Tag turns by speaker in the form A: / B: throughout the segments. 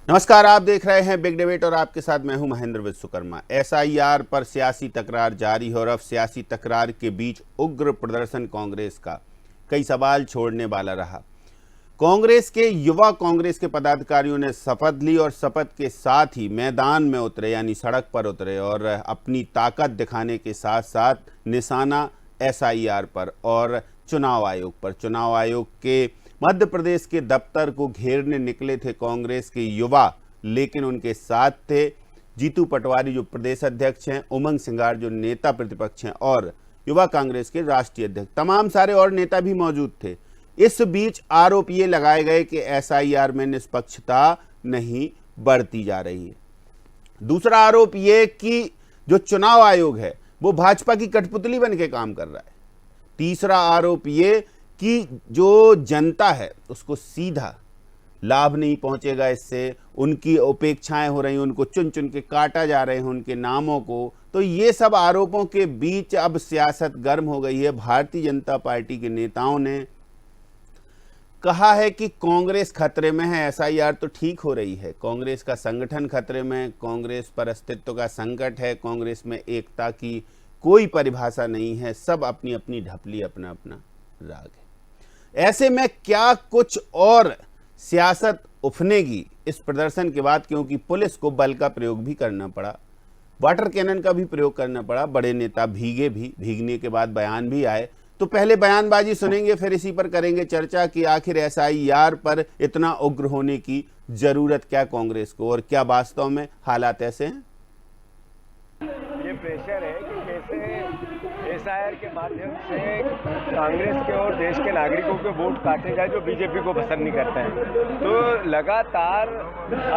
A: नमस्कार, आप देख रहे हैं बिग डिबेट और आपके साथ मैं हूं महेंद्र विश्वकर्मा। एसआईआर पर सियासी तकरार जारी है और अब सियासी तकरार के बीच उग्र प्रदर्शन कांग्रेस का कई सवाल छोड़ने वाला रहा। कांग्रेस के युवा कांग्रेस के पदाधिकारियों ने शपथ ली और शपथ के साथ ही मैदान में उतरे, यानी सड़क पर उतरे और अपनी ताकत दिखाने के साथ साथ निशाना एसआईआर पर और चुनाव आयोग पर। चुनाव आयोग के मध्य प्रदेश के दफ्तर को घेरने निकले थे कांग्रेस के युवा, लेकिन उनके साथ थे जीतू पटवारी जो प्रदेश अध्यक्ष हैं, उमंग सिंगार जो नेता प्रतिपक्ष हैं और युवा कांग्रेस के राष्ट्रीय अध्यक्ष, तमाम सारे और नेता भी मौजूद थे। इस बीच आरोप ये लगाए गए कि एसआईआर में निष्पक्षता नहीं बरती जा रही है। दूसरा आरोप ये कि जो चुनाव आयोग है वो भाजपा की कठपुतली बन के काम कर रहा है। तीसरा आरोप ये कि जो जनता है उसको सीधा लाभ नहीं पहुंचेगा, इससे उनकी उपेक्षाएं हो रही, उनको चुन चुन के काटा जा रहे हैं उनके नामों को। तो ये सब आरोपों के बीच अब सियासत गर्म हो गई है। भारतीय जनता पार्टी के नेताओं ने कहा है कि कांग्रेस खतरे में है। एसआईआर तो ठीक हो रही है, कांग्रेस का संगठन खतरे में, कांग्रेस पर अस्तित्व का संकट है, कांग्रेस में एकता की कोई परिभाषा नहीं है, सब अपनी अपनी ढपली, अपना अपना राग है। ऐसे में क्या कुछ और सियासत उफनेगी इस प्रदर्शन के बाद, क्योंकि पुलिस को बल का प्रयोग भी करना पड़ा, वाटर कैनन का भी प्रयोग करना पड़ा, बड़े नेता भीगे भी, भीगने के बाद बयान भी आए। तो पहले बयानबाजी सुनेंगे, फिर इसी पर करेंगे चर्चा कि आखिर एसआईआर पर इतना उग्र होने की जरूरत क्या कांग्रेस को, और क्या वास्तव में हालात ऐसे हैं।
B: ये प्रेशर है कि कैसे एसआईआर के माध्यम से कांग्रेस के और देश के नागरिकों के वोट काटे जाए जो बीजेपी को पसंद नहीं करते हैं। तो लगातार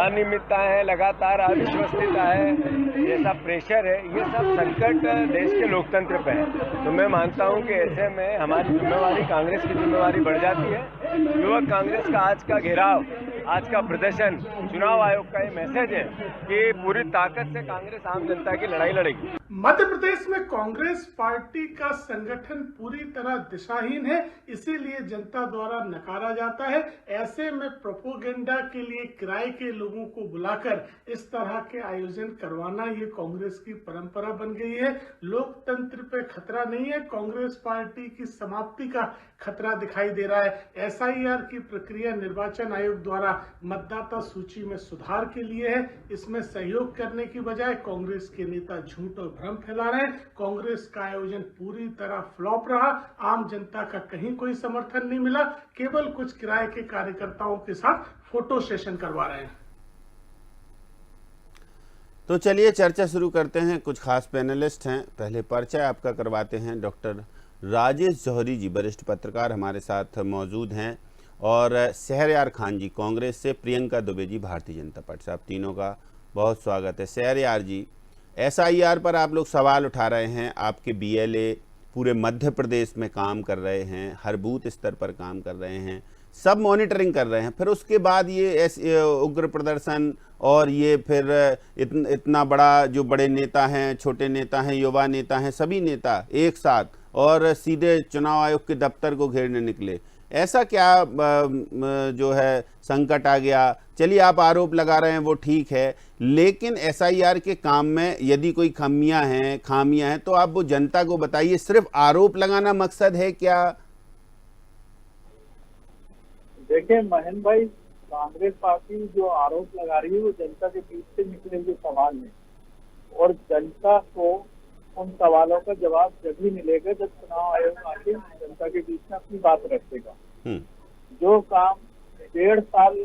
B: अनियमितता है, लगातार अविश्वसनीयता है, जैसा प्रेशर है, ये सब संकट देश के लोकतंत्र पे है। तो मैं मानता हूँ कि ऐसे में हमारी जिम्मेवारी, कांग्रेस की जिम्मेवारी बढ़ जाती है। युवक कांग्रेस का आज का घेराव, आज का प्रदर्शन चुनाव आयोग का ये मैसेज है कि पूरी ताकत से कांग्रेस आम जनता की लड़ाई लड़ेगी।
C: मध्य प्रदेश में कांग्रेस पार्टी का संगठन पूरी तरह दिशाहीन है, इसीलिए जनता द्वारा नकारा जाता है। ऐसे में प्रोपोगेंडा के लिए किराए के लोगों को बुलाकर इस तरह के आयोजन करवाना ये कांग्रेस की परंपरा बन गई है। लोकतंत्र पे खतरा नहीं है, कांग्रेस पार्टी की समाप्ति का खतरा दिखाई दे रहा है। एसआईआर की प्रक्रिया निर्वाचन आयोग द्वारा मतदाता सूची में सुधार के लिए है। इसमें सहयोग करने की बजाय कांग्रेस के नेता झूठ और भ्रम फैला रहे हैं। कांग्रेस का आयोजन पूरी तरह फ्लॉप रहा, आम जनता का कहीं कोई समर्थन नहीं मिला, केवल कुछ किराए के कार्यकर्ताओं के साथ फोटो सेशन करवा रहे हैं।
A: तो चलिए चर्चा शुरू करते हैं। कुछ खास पैनलिस्ट हैं। पहले परिचय आपका करवाते हैं। डॉक्टर राजेश जौहरी जी, वरिष्ठ पत्रकार, हमारे साथ मौजूद हैं, और शहरयार खान जी कांग्रेस से, प्रियंका दुबे जी भारतीय जनता पार्टी से। आप तीनों का बहुत स्वागत है। शहरयार जी, एसआईआर पर आप लोग सवाल उठा रहे हैं। आपके बीएलए पूरे मध्य प्रदेश में काम कर रहे हैं, हर बूथ स्तर पर काम कर रहे हैं, सब मॉनिटरिंग कर रहे हैं, फिर उसके बाद ये उग्र प्रदर्शन और ये फिर इतना बड़ा, जो बड़े नेता हैं, छोटे नेता हैं, युवा नेता हैं, सभी नेता एक साथ और सीधे चुनाव आयोग के दफ्तर को घेरने निकले। ऐसा क्या जो है संकट आ गया? चलिए, आप आरोप लगा रहे हैं वो ठीक है, लेकिन एसआईआर के काम में यदि कोई खामियां हैं तो आप वो जनता को बताइए। सिर्फ आरोप लगाना मकसद है क्या?
D: देखिए महेंद्र भाई, कांग्रेस पार्टी जो आरोप लगा रही है वो जनता के बीच से निकले हुए सवाल है, और जनता को उन सवालों का जवाब जब ही मिलेगा जब चुनाव आयोग आके जनता के बीच में अपनी बात रखेगा। जो काम 1.5 साल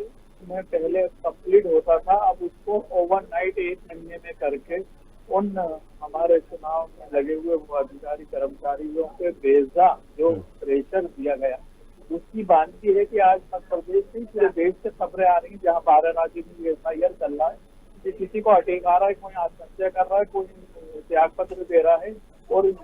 D: में पहले कंप्लीट होता था, अब उसको ओवरनाइट 1 महीने में करके उन हमारे चुनाव में लगे हुए वो अधिकारी कर्मचारियों के बेजा जो प्रेशर दिया गया, उसकी बानगी है कि आज मध्य प्रदेश से पूरे देश से खबरें आ रही हैं जहाँ 12 राज्यों में एसआईआर चल रहा है कि किसी को अटेक आ रहा है, कोई आत्महत्या कर रहा है, कोई त्याग पत्र दे रहा है, और इस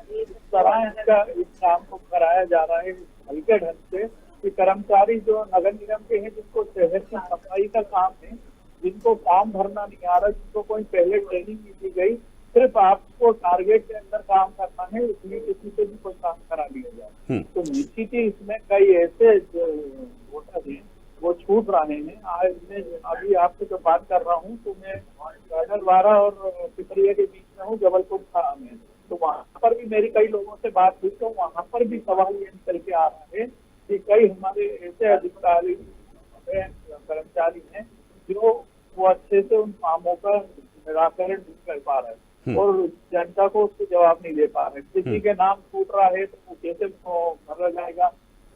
D: तरह इस काम को कराया जा रहा है हल्के ढंग से कि कर्मचारी जो नगर निगम के हैं, जिनको शहर की सफाई का काम है, जिनको काम भरना नहीं आ रहा, जिनको कोई पहले ट्रेनिंग नहीं दी गई, सिर्फ आपको टारगेट के अंदर काम करना है, इसलिए किसी से भी कोई काम करा लिया जाए। तो निश्चित ही इसमें कई ऐसे जो वोटर हैं वो छूट रहे हैं। आज मैं अभी आपसे जो बात कर रहा हूँ तो मैं गाडरवारा और पिपरिया के बीच में हूँ, जबलपुर था में। तो वहाँ पर भी मेरी कई लोगों से बात हुई, तो वहाँ पर भी सवाल ये निकल के आ रहा है कि कई हमारे ऐसे अधिकारी कर्मचारी हैं जो वो अच्छे से उन कामों का निराकरण नहीं कर पा रहे और जनता को उसके जवाब नहीं दे पा रहे। किसी के नाम छूट रहा है तो वो कैसे भरा जाएगा,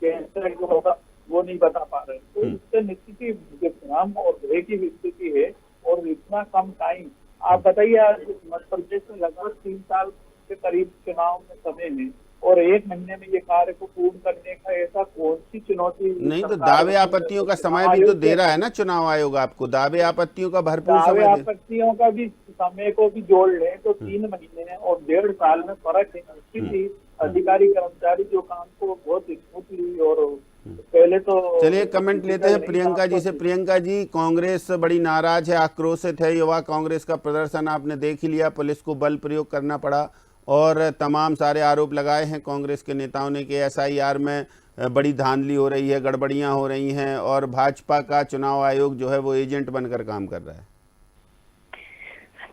D: कैसे जो होगा वो नहीं बता पा रहे। तो इससे निश्चित ही भ्रम और भय की स्थिति है। और इतना कम टाइम, आप बताइए, आज मध्य प्रदेश में लगभग 3 साल के करीब चुनाव में समय है और 1 महीने में ये कार्य को पूर्ण करने का ऐसा कौन सी चुनौती
A: नहीं, तो दावे आपत्तियों का समय भी तो दे रहा है ना चुनाव आयोग आपको, दावे आपत्तियों का भरपूर
D: दावे
A: समय
D: आपत्तियों का भी समय को भी जोड़ लें तो 3 महीने और 1.5 साल में फर्क है। निश्चित ही अधिकारी कर्मचारी जो काम को बहुत स्मूथली और पहले तो
A: चलिए कमेंट लेते हैं प्रियंका जी से। प्रियंका जी, कांग्रेस बड़ी नाराज है, आक्रोशित है। युवा कांग्रेस का प्रदर्शन आपने देख ही लिया, पुलिस को बल प्रयोग करना पड़ा और तमाम सारे आरोप लगाए हैं कांग्रेस के नेताओं ने कि SIR में बड़ी धांधली हो रही है, गड़बड़ियां हो रही हैं और भाजपा का चुनाव आयोग जो है वो एजेंट बनकर काम कर रहा है।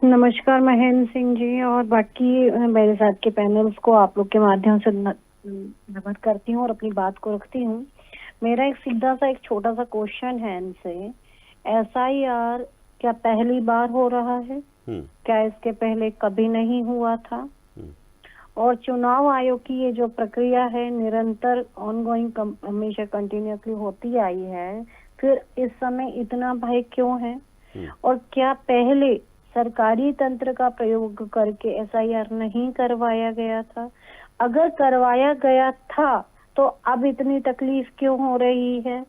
E: नमस्कार महेंद्र सिंह जी और बाकी मेरे साथ के पैनल्स को आप लोग के माध्यम से नमन करती हूँ और अपनी बात को रखती हूँ। मेरा एक सीधा सा एक छोटा सा क्वेश्चन है इनसे, SIR क्या पहली बार हो रहा है? क्या इसके पहले कभी नहीं हुआ था? और चुनाव आयोग की ये जो प्रक्रिया है निरंतर ऑनगोइंग हमेशा कंटिन्यूसली होती आई है, फिर इस समय इतना भय क्यों है? और क्या पहले सरकारी तंत्र का प्रयोग करके SIR नहीं करवाया गया था? अगर करवाया गया था तो अब इतनी तकलीफ क्यों हो रही है?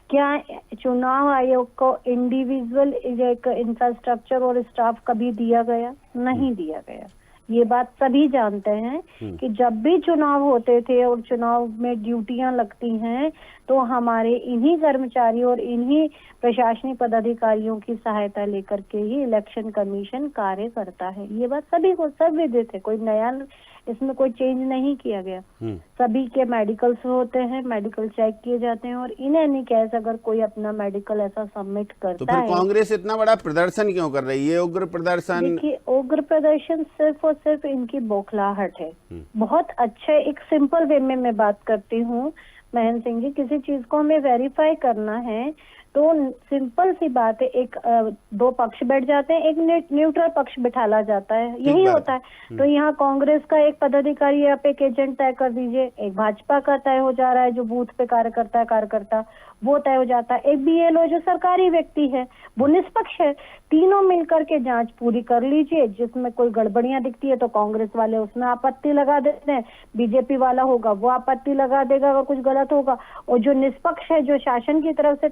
E: क्या चुनाव आयोग को इंडिविजुअल इंफ्रास्ट्रक्चर और स्टाफ कभी दिया गया? नहीं दिया गया। ये बात सभी जानते हैं कि जब भी चुनाव होते थे और चुनाव में ड्यूटियां लगती हैं तो हमारे इन्हीं कर्मचारियों और इन्हीं प्रशासनिक पदाधिकारियों की सहायता लेकर के ही इलेक्शन कमीशन कार्य करता है। ये बात सभी को सब विदित है, कोई नया इसमें कोई चेंज नहीं किया गया। सभी के मेडिकल्स होते हैं, मेडिकल चेक किए जाते हैं और इन एनी केस अगर कोई अपना मेडिकल ऐसा सबमिट करता
A: तो फिर
E: है,
A: कांग्रेस इतना बड़ा प्रदर्शन क्यों कर रही है? उग्र प्रदर्शन,
E: देखिए उग्र प्रदर्शन सिर्फ और सिर्फ इनकी बौखलाहट है। बहुत अच्छे एक सिंपल वे में मैं बात करती हूँ महेंद्र सिंह जी, किसी चीज को हमें वेरीफाई करना है तो सिंपल सी बात है, एक 2 पक्ष बैठ जाते हैं, एक न्यूट्रल पक्ष बिठाला जाता है, यही होता है। तो यहाँ कांग्रेस का एक पदाधिकारी आप एक एजेंट तय कर दीजिए, एक भाजपा का तय हो जा रहा है जो बूथ पे कार्यकर्ता वो तय हो जाता है, एक BLO जो सरकारी व्यक्ति है वो निष्पक्ष है। तीनों मिलकर के जांच पूरी कर लीजिए, जिसमें कोई गड़बड़ियां दिखती है तो कांग्रेस वाले उसमें आपत्ति लगा देते हैं, बीजेपी वाला होगा वो आपत्ति लगा देगा अगर कुछ गलत होगा, और जो निष्पक्ष है जो शासन की तरफ से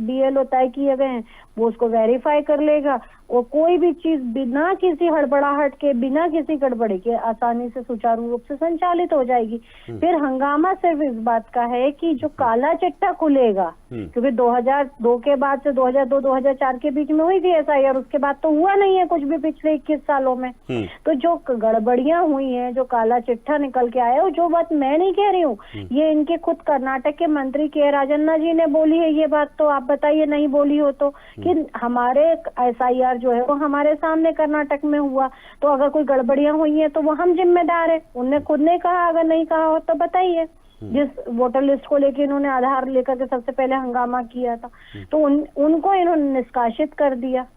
E: BLO तय किए गए हैं वो उसको वेरीफाई कर लेगा और कोई भी चीज बिना किसी हड़बड़ाहट के, बिना किसी गड़बड़ी के आसानी से सुचारू रूप से संचालित हो जाएगी। फिर हंगामा सिर्फ इस बात का है कि जो काला चिट्ठा खुलेगा, क्योंकि 2002 के बाद से 2002-2004 के बीच में हुई थी SIR, उसके बाद तो हुआ नहीं है कुछ भी पिछले 21 सालों में। तो जो गड़बड़ियां हुई हैं, जो काला चिट्ठा निकल के आया, जो बात मैं नहीं कह रही हूँ, ये इनके खुद कर्नाटक के मंत्री के राजन्ना जी ने बोली है ये बात, तो आप बताइए नहीं बोली हो तो, कि हमारे SIR जो है वो हमारे सामने कर्नाटक में हुआ, तो अगर कोई गड़बड़ियां हुई हैं तो वो हम जिम्मेदार है। उनने खुद ने कहा, अगर नहीं कहा हो तो बताइए। जिस वोटर लिस्ट को लेके इन्होंने आधार लेकर के सबसे पहले हंगामा किया था तो उनको इन्होंने निष्कासित कर दिया।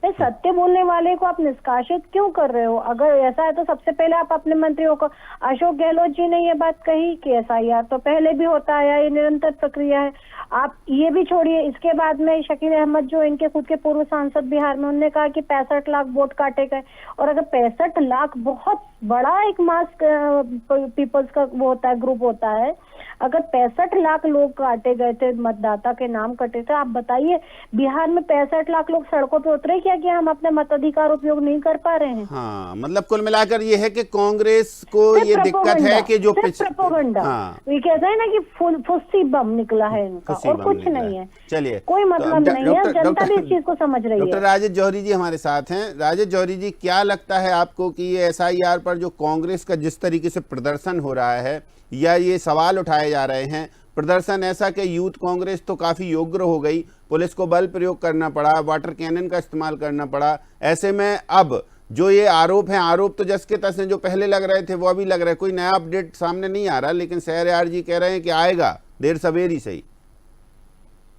E: भाई सत्य बोलने वाले को आप निष्कासित क्यों कर रहे हो? अगर ऐसा है तो सबसे पहले आप अपने मंत्रियों को, अशोक गहलोत जी ने ये बात कही कि SIR तो पहले भी होता आया, ये निरंतर प्रक्रिया है। आप ये भी छोड़िए, इसके बाद में शकील अहमद जो इनके खुद के पूर्व सांसद बिहार में, उन्होंने कहा कि 65 लाख वोट काटे गए। और अगर 65 लाख बहुत बड़ा एक मास पीपल्स का वो होता है, ग्रुप होता है, अगर 65 लाख लोग काटे गए थे, मतदाता के नाम कटे थे, आप बताइए बिहार में 65 लाख लोग सड़कों पे उतरे क्या कि हम अपने मताधिकार उपयोग नहीं कर पा रहे हैं?
A: हाँ, मतलब कुल मिलाकर ये है कि कांग्रेस को ये दिक्कत है कि जो
E: प्रोपेगेंडा, ये कहते हैं ना कि फुस्सी बम निकला है इनका, और कुछ नहीं है।
A: चलिए,
E: कोई मतलब नहीं है, जनता भी इस चीज को समझ रही है।
A: डॉक्टर राजेश जौहरी जी हमारे साथ हैं। राजेश जौहरी जी, क्या लगता है आपको कि ये SIR पर जो कांग्रेस का जिस तरीके से प्रदर्शन हो रहा है या ये सवाल उठाए जा रहे हैं, प्रदर्शन ऐसा कि यूथ कांग्रेस तो काफी उग्र हो गई, पुलिस को बल प्रयोग करना पड़ा, वाटर कैनन का इस्तेमाल करना पड़ा। ऐसे में अब जो ये आरोप तो जस के तस हैं, जो पहले लग रहे थे वो अभी लग रहा है, कोई नया अपडेट सामने नहीं आ रहा, लेकिन शहरयार जी कह रहे हैं कि आएगा देर सवेर ही सही।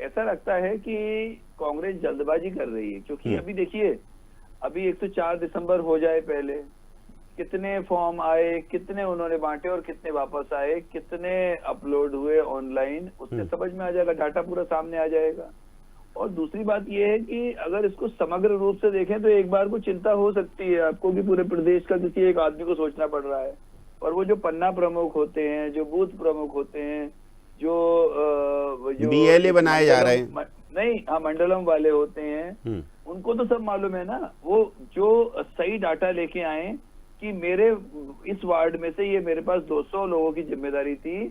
F: ऐसा लगता है कि कांग्रेस जल्दबाजी कर रही है, क्योंकि अभी देखिए, अभी 104 दिसंबर हो जाए पहले, कितने फॉर्म आए, कितने उन्होंने बांटे और कितने वापस आए, कितने अपलोड हुए ऑनलाइन, उससे समझ में आ जाएगा, डाटा पूरा सामने आ जाएगा। और दूसरी बात यह है कि अगर इसको समग्र रूप से देखें तो एक बार को चिंता हो सकती है आपको कि पूरे प्रदेश का किसी एक आदमी को सोचना पड़ रहा है। और वो जो पन्ना प्रमुख होते हैं, जो बूथ प्रमुख होते हैं, जो
A: बीएलए बनाए जा रहे हैं,
F: नहीं, हाँ, मंडलम वाले होते हैं, उनको तो सब मालूम है ना। वो जो सही डाटा लेके आए कि मेरे इस वार्ड में से ये मेरे पास 200 लोगों की जिम्मेदारी थी,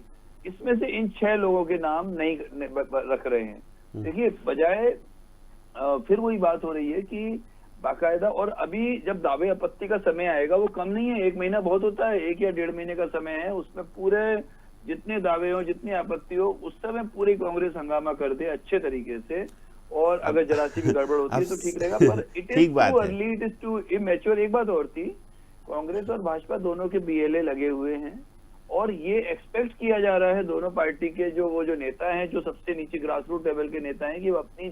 F: इसमें से इन 6 लोगों के नाम नहीं रख रहे हैं। देखिए, बजाय फिर वही बात हो रही है कि बाकायदा, और अभी जब दावे आपत्ति का समय आएगा वो कम नहीं है, 1 महीना बहुत होता है, 1 या 1.5 महीने का समय है, उसमें पूरे जितने दावे हो, जितनी आपत्ति हो, उस समय पूरी कांग्रेस हंगामा कर दे अच्छे तरीके से। और अगर जरा सी भी गड़बड़ होती है तो ठीक रहेगा, पर it is too early, it is too immature. एक बात और थी, कांग्रेस और भाजपा दोनों के बीएलए लगे हुए हैं, और ये एक्सपेक्ट किया जा रहा है दोनों पार्टी के जो नेता हैं, जो सबसे नीचे ग्रास रूट लेवल के नेता हैं, कि वो अपनी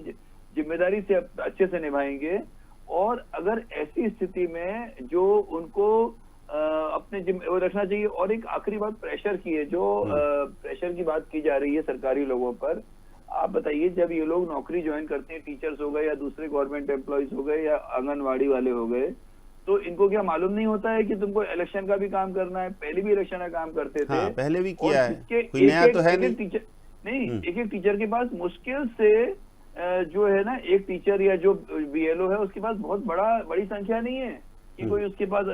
F: जिम्मेदारी से अच्छे से निभाएंगे। और अगर ऐसी स्थिति में जो उनको अपने वो रखना चाहिए। और एक आखिरी बात प्रेशर की है, जो प्रेशर की बात की जा रही है सरकारी लोगों पर। आप बताइए, जब ये लोग नौकरी ज्वाइन करते हैं, टीचर्स हो गए या दूसरे गवर्नमेंट एम्प्लॉयज हो गए या आंगनवाड़ी वाले हो गए, तो इनको क्या मालूम नहीं होता है कि तुमको इलेक्शन का भी काम करना है? पहले भी इलेक्शन का काम करते थे।
A: हाँ, पहले भी किया है, कोई नया तो है नहीं।
F: टीचर नहीं, एक टीचर के पास मुश्किल से जो है ना, एक टीचर या जो बीएलओ है उसके पास बहुत बड़ी संख्या नहीं है कि कोई उसके पास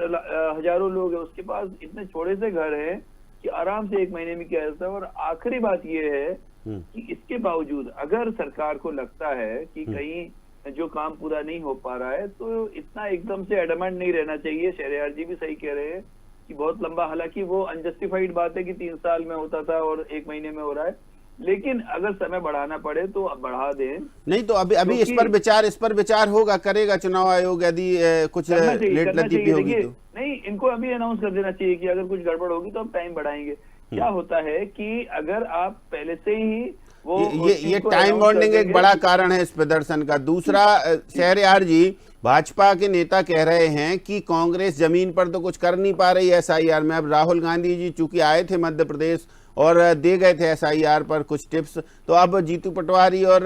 F: हजारों लोग है, उसके पास इतने छोटे से घर है कि आराम से 1 महीने में किया जाता है। और आखिरी बात ये है कि इसके बावजूद अगर सरकार को लगता है कि कहीं जो काम पूरा नहीं हो पा रहा है, तो इतना एकदम से एडमेंट नहीं रहना चाहिए। शहरयार जी भी सही कह रहे हैं कि बहुत लंबा, हालांकि वो अनजस्टिफाइड बात है कि 3 साल में होता था और 1 महीने में हो रहा है, लेकिन अगर समय बढ़ाना पड़े तो अब बढ़ा दें।
A: नहीं तो अभी इस पर विचार होगा, करेगा चुनाव आयोग यदि कुछ लेट लतीफी होगी तो।
F: नहीं, इनको अभी अनाउंस कर देना चाहिए कि अगर कुछ गड़बड़ होगी तो अब टाइम बढ़ाएंगे। क्या होता है कि अगर आप पहले से ही
A: ये टाइम बॉन्डिंग एक बड़ा कारण है इस प्रदर्शन का। दूसरा, शहरयार जी, भाजपा के नेता कह रहे हैं कि कांग्रेस जमीन पर तो कुछ कर नहीं पा रही एसआईआर में। अब राहुल गांधी जी चूंकि आए थे मध्य प्रदेश और दे गए थे एसआईआर पर कुछ टिप्स, तो अब जीतू पटवारी और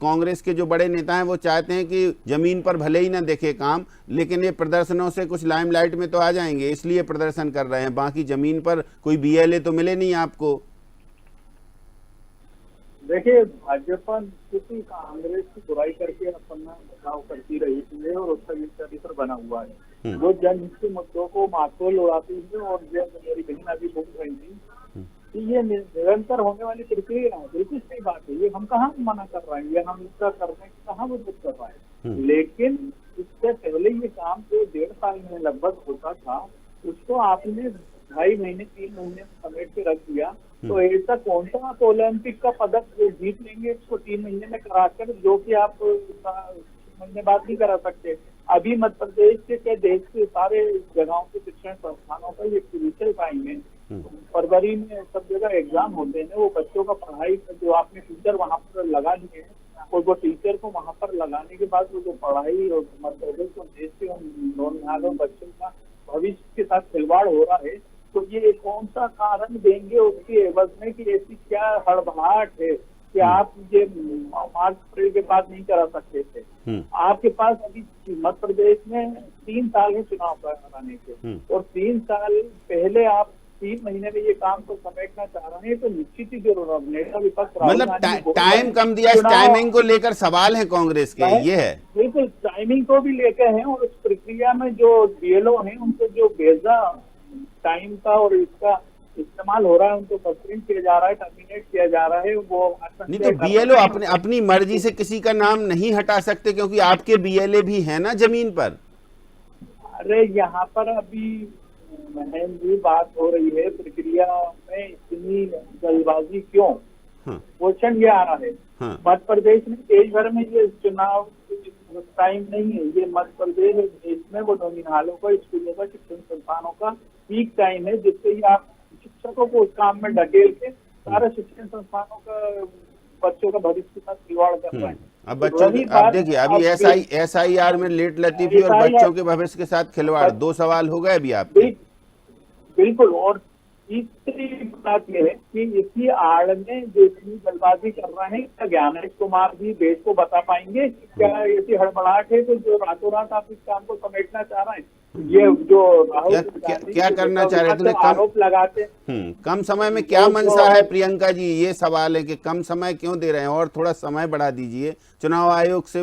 A: कांग्रेस के जो बड़े नेता हैं वो चाहते हैं कि जमीन पर भले ही ना देखे काम, लेकिन ये प्रदर्शनों से कुछ लाइमलाइट में तो आ जाएंगे, इसलिए प्रदर्शन कर रहे हैं। बाकी जमीन पर कोई बीएलए तो मिले नहीं आपको।
D: देखिए, भाजपा किसी कांग्रेस की बुराई करके अपना बचाव करती रही है और उसका ये चरित्र बना हुआ है। वो जनहित के मुद्दों को मातोल उड़ाती है। और जब मेरी बहन अभी बोल रही थी कि ये निरंतर होने वाली प्रक्रिया है, बिल्कुल सही बात है, ये हम कहाँ मना कर रहे हैं, ये हम इसका करने की कहाँ विरोध कर रहे हैं। लेकिन इससे पहले ये काम जो 1.5 साल में लगभग होता था, उसको आपने 2.5 महीने 3 महीने में समेट के रख दिया। तो ऐसा कौन सा आप ओलंपिक का पदक जीत लेंगे इसको 3 महीने में कराकर, जो कि आप महीने बाद नहीं करा सकते। अभी मध्य प्रदेश के देश के सारे जगहों के शिक्षण संस्थानों का ये क्रूशियल टाइम है। फरवरी में सब जगह एग्जाम होते हैं, वो बच्चों का पढ़ाई जो आपने टीचर वहाँ पर लगा दिए हैं, और वो टीचर को वहाँ पर लगाने के बाद वो जो पढ़ाई और मध्य प्रदेश और देश के उन बच्चों का भविष्य के साथ खिलवाड़ हो रहा है, तो ये कौन सा कारण देंगे उसके एवज में कि ऐसी क्या हड़बड़ाहट है कि आप ये मार्च अप्रैल के बाद नहीं करा सकते थे। आपके पास अभी मध्य प्रदेश में 3 साल है चुनाव कराने के, और 3 साल पहले आप 3 महीने में ये काम को समेटना चाह रहे हैं, तो निश्चित ही जो नेता विपक्ष
A: मतलब टाइम कम दिया, इस टाइमिंग को लेकर सवाल है कांग्रेस के, ये है
D: बिल्कुल टाइमिंग को भी लेकर है। और उस प्रक्रिया में जो बीएलओ है उनको जो भेजा टाइम का और इसका इस्तेमाल हो रहा है, उनको सस्पेंड किया जा रहा है, टर्मिनेट किया जा रहा है। वो
A: नहीं तो बीएलओ अपनी मर्जी से किसी का नाम नहीं हटा सकते, क्योंकि आपके बीएलए भी है ना जमीन पर।
D: अरे यहाँ पर अभी महन जी बात हो रही है, प्रक्रिया में इतनी जल्दबाजी क्यों? क्वेश्चन ये आ रहा है, मध्य प्रदेश में देश भर में ये चुनाव टाइम नहीं है, ये मध्य प्रदेश देश में वो नौनिहालों का, स्कूलों का, शिक्षण संस्थानों का पीक टाइम है, जिससे ही आप शिक्षकों को उस काम में ढकेल के सारे शिक्षण संस्थानों का बच्चों का भविष्य के साथ खिलवाड़ कर रहे हैं।
A: अब बच्चों अब देखिए, अभी SIR में लेट लतीफी और बच्चों के भविष्य के साथ खिलवाड़, 2 सवाल हो गए अभी आपके।
D: बिल्कुल। और तीसरी बात यह है कि इसी आड़ में जो इतनी जल्दबाजी कर रहे हैं, क्या ज्ञानेश कुमार जी देश को बता पाएंगे? क्या ऐसी हड़बड़ाहट है तो जो रातों रात आप इस काम को समेटना चाह रहे हैं? ये जो राहुल
A: क्या करना चाह रहे थे?
D: आरोप लगाते
A: कम समय में क्या मंशा है प्रियंका जी? ये सवाल है कि कम समय क्यों दे रहे हैं, और थोड़ा समय बढ़ा दीजिए। चुनाव आयोग से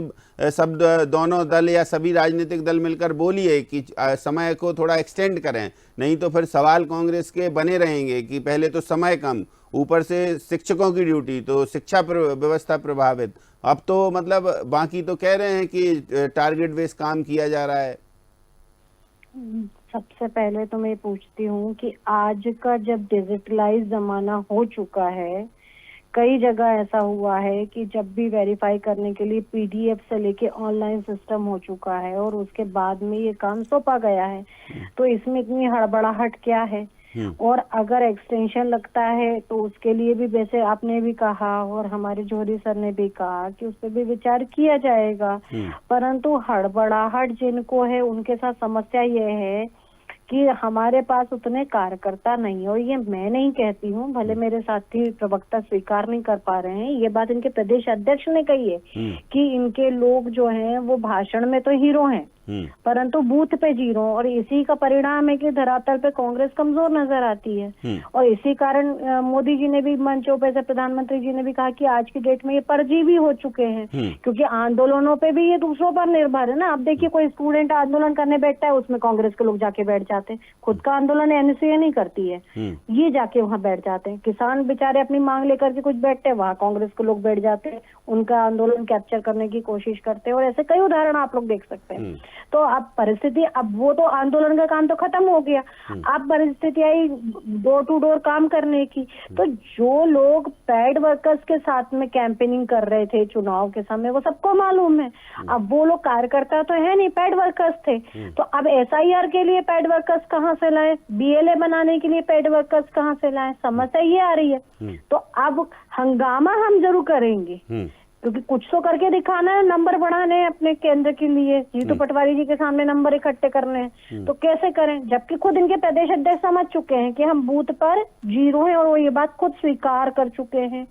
A: सब दोनों दल या सभी राजनीतिक दल मिलकर बोलिए कि समय को थोड़ा एक्सटेंड करें, नहीं तो फिर सवाल कांग्रेस के बने रहेंगे कि पहले तो समय कम, ऊपर से शिक्षकों की ड्यूटी, तो शिक्षा व्यवस्था प्रभावित। अब तो मतलब बाकी तो कह रहे हैं कि टारगेट बेस्ड काम किया जा रहा है।
E: सबसे पहले तो मैं पूछती हूँ कि आज का जब डिजिटलाइज जमाना हो चुका है, कई जगह ऐसा हुआ है कि जब भी वेरीफाई करने के लिए PDF से लेके ऑनलाइन सिस्टम हो चुका है और उसके बाद में ये काम सौंपा गया है, तो इसमें इतनी हड़बड़ाहट क्या है? और अगर एक्सटेंशन लगता है तो उसके लिए भी, वैसे आपने भी कहा और हमारे जौहरी सर ने भी कहा कि उस पर भी विचार किया जाएगा, परंतु हड़बड़ाहट जिनको है उनके साथ समस्या ये है कि हमारे पास उतने कार्यकर्ता नहीं है। और ये मैं नहीं कहती हूँ, भले मेरे साथी प्रवक्ता स्वीकार नहीं कर पा रहे हैं, ये बात इनके प्रदेश अध्यक्ष ने कही है कि इनके लोग जो हैं वो भाषण में तो हीरो हैं परंतु बूथ पे जीरो, और इसी का परिणाम है कि धरातल पे कांग्रेस कमजोर नजर आती है। और इसी कारण मोदी जी ने भी मंचों पे से, प्रधानमंत्री जी ने भी कहा कि आज की डेट में ये परजीवी हो चुके हैं, क्योंकि आंदोलनों पे भी ये दूसरों पर निर्भर है ना। अब देखिए, कोई स्टूडेंट आंदोलन करने बैठता है, उसमें कांग्रेस के लोग जाके बैठ जाते हैं। खुद का आंदोलन NCA नहीं करती है, ये जाके वहाँ बैठ जाते हैं। किसान बेचारे अपनी मांग लेकर के कुछ बैठते हैं, वहाँ कांग्रेस के लोग बैठ जाते हैं, उनका आंदोलन कैप्चर करने की कोशिश करते हैं। और ऐसे कई उदाहरण आप लोग देख सकते हैं। तो अब परिस्थिति, अब वो तो आंदोलन का काम तो खत्म हो गया, अब परिस्थिति आई डोर टू डोर काम करने की। तो जो लोग पेड वर्कर्स के साथ में कैंपेनिंग कर रहे थे चुनाव के समय, वो सबको मालूम है। अब वो लोग कार्यकर्ता तो है नहीं, पेड वर्कर्स थे। तो अब SIR के लिए पेड वर्कर्स कहाँ से लाए, BLA बनाने के लिए पेड वर्कर्स कहाँ से लाए? समस्या ये आ रही है। तो अब हंगामा हम जरूर करेंगे, क्योंकि कुछ तो करके दिखाना है, नंबर बढ़ाने हैं अपने केंद्र के लिए। जीतू पटवारी जी के सामने नंबर इकट्ठे करने हैं, तो कैसे करें? जबकि खुद इनके प्रदेश अध्यक्ष समझ चुके हैं कि हम बूथ पर जीरो हैं, और वो ये बात खुद स्वीकार कर चुके हैं।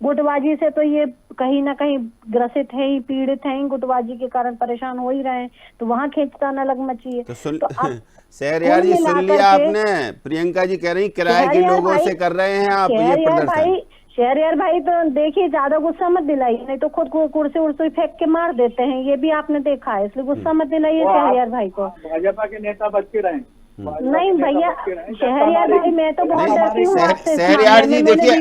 E: गुटबाजी से तो ये कहीं ना कहीं ग्रसित है ही, पीड़ित हैं, गुटबाजी के कारण परेशान हो ही रहे हैं, तो वहाँ खींचतान अलग मची है। तो
A: शहरयार जी, सुन लिया आपने? प्रियंका जी कह रही किराए के लोगों से कर रहे हैं आप ये प्रदर्शन।
E: शहरयार भाई, तो देखिए ज्यादा गुस्सा मत दिलाइए, नहीं तो खुद को कुर्सी उर्सी फेंक के मार देते हैं, ये भी आपने देखा है, इसलिए गुस्सा मत दिलाइए शहरयार भाई को।
D: भाजपा के नेता बच के रहे।
E: नहीं भैया, शहरयार भाई मैं तो बहुत डरती हूँ आपसे।
A: शहरयार जी देखिए,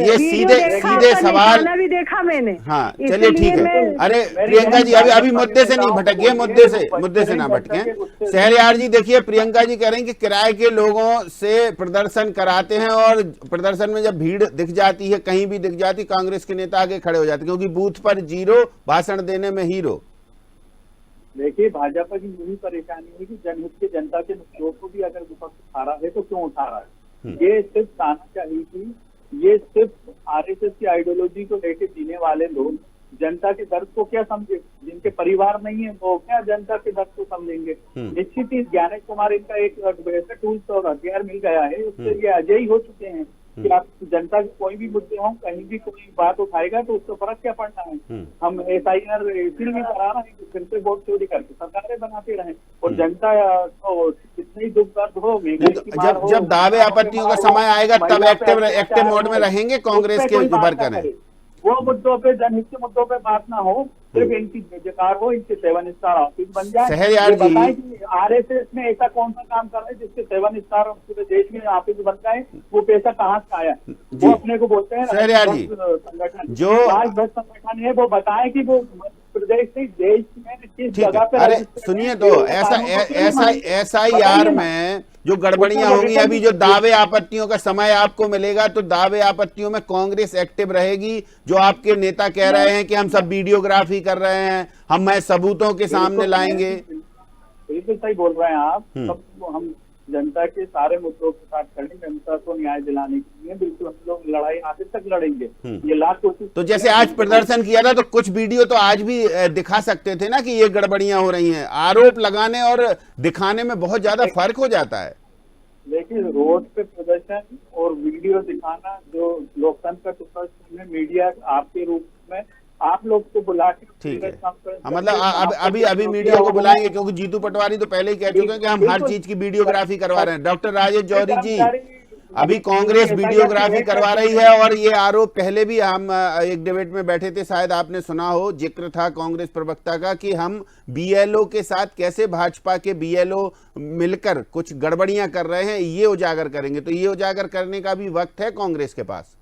A: ये सीधे सवाल
E: भी देखा मैंने।
A: हाँ चलिए ठीक है। अरे प्रियंका जी, अभी मुद्दे से नहीं भटकिए, मुद्दे से ना भटके। शहरयार जी देखिए, प्रियंका जी कह रहे हैं कि किराए के लोगों से प्रदर्शन कराते हैं, और प्रदर्शन में जब भीड़ दिख जाती है, कहीं भी दिख जाती, कांग्रेस के नेता आगे खड़े हो जाते हैं, क्योंकि बूथ पर जीरो, भाषण देने में हीरो।
D: देखिए, भाजपा की यही परेशानी है कि जनहित के, जनता के मुद्दों को भी अगर विपक्ष उठा रहा है तो क्यों उठा रहा है? ये सिर्फ तानाशाही की, ये सिर्फ RSS की आइडियोलॉजी को लेकर जीने वाले लोग जनता के दर्द को क्या समझे? जिनके परिवार नहीं है वो क्या जनता के दर्द को समझेंगे? निश्चित ही ज्ञानेश कुमार इनका एक बेहतर टूल्स और हथियार मिल गया है, उससे ये अजय हो चुके हैं कि आप जनता के कोई भी मुद्दे हों, कहीं भी कोई बात उठाएगा तो उसको फर्क क्या पड़ना है? हम SIR इसीलिए करा रहे हैं कि फिर से वोट चोरी करके सरकारें बनाते रहें, और जनता को कितने ही दुख दर्द हो,
A: जब दावे आपत्तियों का समय आएगा तब एक्टिव मोड में रहेंगे कांग्रेस के वर्कर हैं।
D: वो मुद्दों पे, जनहित के मुद्दों पे बात ना हो, सिर्फ इनकी बेकार हो, इनके 7 स्टार ऑफिस बन जाए।
A: शहरयार जी,
D: बताएं कि RSS में ऐसा कौन सा काम कर रहे हैं जिसके 7 स्टार पूरे देश में ऑफिस बन जाए? वो पैसा कहाँ से आया? वो अपने को बोलते हैं
A: शहरयार जी,
D: जो आज 10 संगठन है, वो बताएं कि वो प्रदेश से देश में किस जगह पे।
A: अरे सुनिए तो, SIR में जो गड़बड़ियां होंगी, अभी जो दावे आपत्तियों का समय आपको मिलेगा तो दावे आपत्तियों में कांग्रेस एक्टिव रहेगी। जो आपके नेता कह रहे हैं कि हम सब वीडियोग्राफी कर रहे हैं, हम सबूतों के सामने लाएंगे।
D: बिल्कुल सही बोल रहे हैं आप। सब हम जनता के सारे मुद्दों के साथ खड़े, जनता को न्याय दिलाने के लिए बिल्कुल हम लोग लड़ाई आगे तक लड़ेंगे। ये लाख कोशिश।
A: तो जैसे आज प्रदर्शन किया था तो कुछ वीडियो तो आज भी दिखा सकते थे ना कि ये गड़बड़ियां हो रही हैं। आरोप लगाने और दिखाने में बहुत ज्यादा फर्क हो जाता है।
D: लेकिन रोड पे प्रदर्शन और वीडियो दिखाना, जो लोकतंत्र का टुकड़ा में मीडिया आपके रूप में आप लोग को बुला के,
A: ठीक है, मतलब अभी मीडिया को बुलाएंगे, क्योंकि जीतू पटवारी तो पहले ही कह चुके हैं कि हम हर चीज की वीडियोग्राफी करवा रहे हैं। डॉक्टर राजेश जौहरी जी, अभी कांग्रेस वीडियोग्राफी करवा रही है और ये आरोप पहले भी हम एक डिबेट में बैठे थे, शायद आपने सुना हो, जिक्र था कांग्रेस प्रवक्ता का कि हम बीएलओ के साथ कैसे भाजपा के बीएलओ मिलकर कुछ गड़बड़ियां कर रहे हैं, ये उजागर करेंगे। तो ये उजागर करने का भी वक्त है कांग्रेस के पास।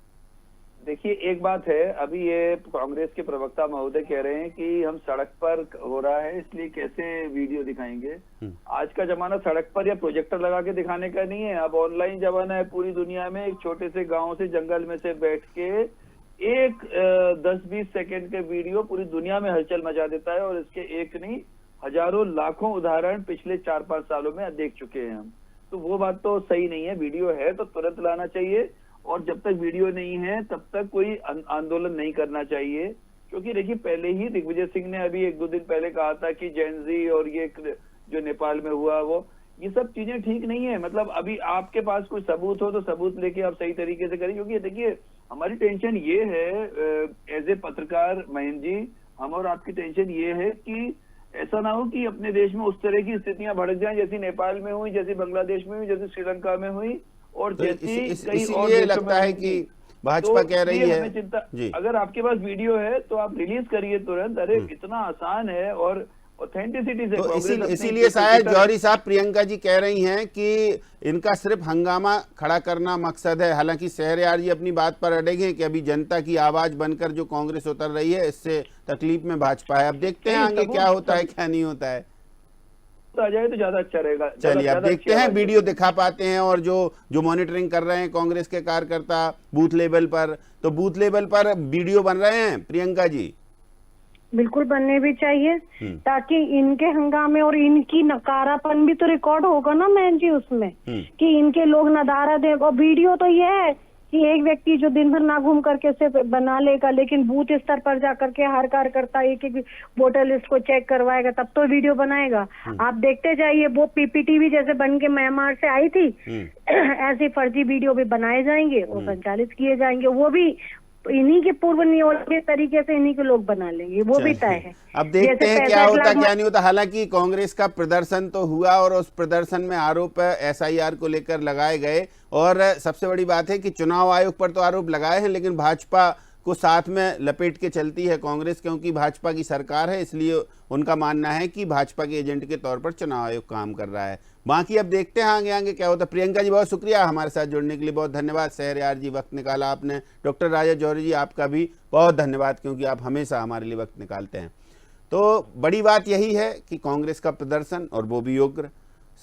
F: देखिए, एक बात है, अभी ये कांग्रेस के प्रवक्ता महोदय कह रहे हैं कि हम सड़क पर हो रहा है इसलिए कैसे वीडियो दिखाएंगे। आज का जमाना सड़क पर या प्रोजेक्टर लगा के दिखाने का नहीं है, अब ऑनलाइन जमाना है। पूरी दुनिया में एक छोटे से गांव से, जंगल में से बैठ के एक 10-20 सेकंड के वीडियो पूरी दुनिया में हलचल मचा देता है। और इसके एक नहीं, हजारों लाखों उदाहरण पिछले 4-5 सालों में देख चुके हैं हम। तो वो बात तो सही नहीं है। वीडियो है तो तुरंत लाना चाहिए, और जब तक वीडियो नहीं है तब तक कोई आंदोलन नहीं करना चाहिए। क्योंकि देखिए, पहले ही दिग्विजय सिंह ने अभी 1-2 दिन पहले कहा था कि जेनजी और ये जो नेपाल में हुआ, वो ये सब चीजें ठीक नहीं है। मतलब अभी आपके पास कोई सबूत हो तो सबूत लेके आप सही तरीके से करिए। क्योंकि देखिए, हमारी टेंशन ये है एज ए पत्रकार महेंद्र जी, हम और आपकी टेंशन ये है कि ऐसा ना हो कि अपने देश में उस तरह की स्थितियां भड़क जाएं जैसी नेपाल में हुई, जैसी बांग्लादेश में हुई, जैसी श्रीलंका में हुई, और
A: तो
F: जैसी
A: इसीलिए लगता है कि भाजपा कह रही है
F: चिंता। अगर आपके पास वीडियो है तो आप रिलीज करिए तुरंत। अरे इतना आसान है और ऑथेंटिसिटी से।
A: तो इसीलिए शायद जौहरी साहब, प्रियंका जी कह रही हैं कि इनका सिर्फ हंगामा खड़ा करना मकसद है। हालांकि शहरयार जी अपनी बात पर अड़े हैं कि अभी जनता की आवाज बनकर जो कांग्रेस उतर रही है, इससे तकलीफ में भाजपा है। अब देखते हैं आगे क्या होता है, क्या नहीं होता है।
F: आ जाए तो ज्यादा अच्छा रहेगा।
A: चलिए, अब देखते हैं वीडियो दिखा पाते हैं। और जो मॉनिटरिंग कर रहे हैं कांग्रेस के कार्यकर्ता बूथ लेवल पर, तो बूथ लेवल पर वीडियो बन रहे हैं प्रियंका जी।
E: बिल्कुल बनने भी चाहिए, ताकि इनके हंगामे और इनकी नकारापन भी तो रिकॉर्ड होगा ना मैन जी उसमें, कि इनके लोग नदारा दे। और वीडियो तो ये है कि एक व्यक्ति जो दिन भर ना घूम करके उसे बना लेगा, लेकिन बूथ स्तर पर जाकर के हर कार्यकर्ता एक एक वोटर लिस्ट को चेक करवाएगा, तब तो वीडियो बनाएगा। आप देखते जाइए, वो पीपीटी भी जैसे बन के म्यांमार से आई थी, ऐसे फर्जी वीडियो भी बनाए जाएंगे और संचालित किए जाएंगे। वो भी इन्हीं के पूर्व नियोजित तरीके से इन्हीं के लोग बना लेंगे, वो भी तय है।
A: अब देखते हैं क्या होता क्या नहीं होता। हालांकि कांग्रेस का प्रदर्शन तो हुआ और उस प्रदर्शन में आरोप एसआईआर को लेकर लगाए गए। और सबसे बड़ी बात है कि चुनाव आयोग पर तो आरोप लगाए हैं, लेकिन भाजपा को साथ में लपेट के चलती है कांग्रेस, क्योंकि भाजपा की सरकार है। इसलिए उनका मानना है कि भाजपा के एजेंट के तौर पर चुनाव आयोग काम कर रहा है। बाकी अब देखते हैं आगे क्या होता है। प्रियंका जी, बहुत शुक्रिया हमारे साथ जुड़ने के लिए, बहुत धन्यवाद। शहरयार जी, वक्त निकाला आपने। डॉक्टर राजेश जौहरी जी, आपका भी बहुत धन्यवाद, क्योंकि आप हमेशा हमारे लिए वक्त निकालते हैं। तो बड़ी बात यही है कि कांग्रेस का प्रदर्शन, और वो भी उग्र।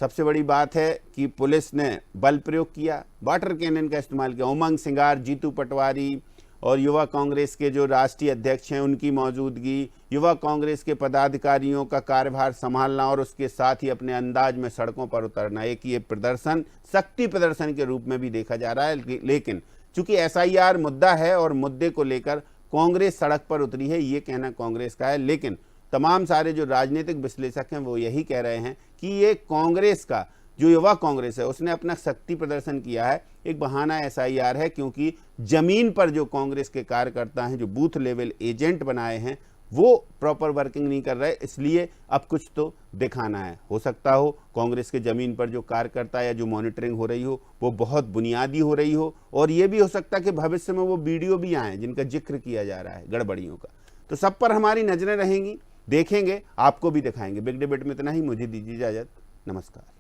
A: सबसे बड़ी बात है कि पुलिस ने बल प्रयोग किया, वाटर कैनन का इस्तेमाल किया। उमंग सिंगार, जीतू पटवारी और युवा कांग्रेस के जो राष्ट्रीय अध्यक्ष हैं उनकी मौजूदगी, युवा कांग्रेस के पदाधिकारियों का कार्यभार संभालना और उसके साथ ही अपने अंदाज में सड़कों पर उतरना, एक ये प्रदर्शन शक्ति प्रदर्शन के रूप में भी देखा जा रहा है। लेकिन चूंकि एसआईआर मुद्दा है और मुद्दे को लेकर कांग्रेस सड़क पर उतरी है, ये कहना कांग्रेस का है। लेकिन तमाम सारे जो राजनीतिक विश्लेषक हैं वो यही कह रहे हैं कि ये कांग्रेस का जो युवा कांग्रेस है उसने अपना शक्ति प्रदर्शन किया है, एक बहाना एसआईआर है। क्योंकि जमीन पर जो कांग्रेस के कार्यकर्ता हैं, जो बूथ लेवल एजेंट बनाए हैं, वो प्रॉपर वर्किंग नहीं कर रहे, इसलिए अब कुछ तो दिखाना है। हो सकता हो कांग्रेस के जमीन पर जो कार्यकर्ता या जो मॉनिटरिंग हो रही हो वो बहुत बुनियादी हो रही हो, और ये भी हो सकता है कि भविष्य में वो वीडियो भी आए जिनका जिक्र किया जा रहा है गड़बड़ियों का। तो सब पर हमारी नजरें रहेंगी, देखेंगे, आपको भी दिखाएंगे। बिग डिबेट में इतना ही, मुझे दीजिए इजाजत, नमस्कार।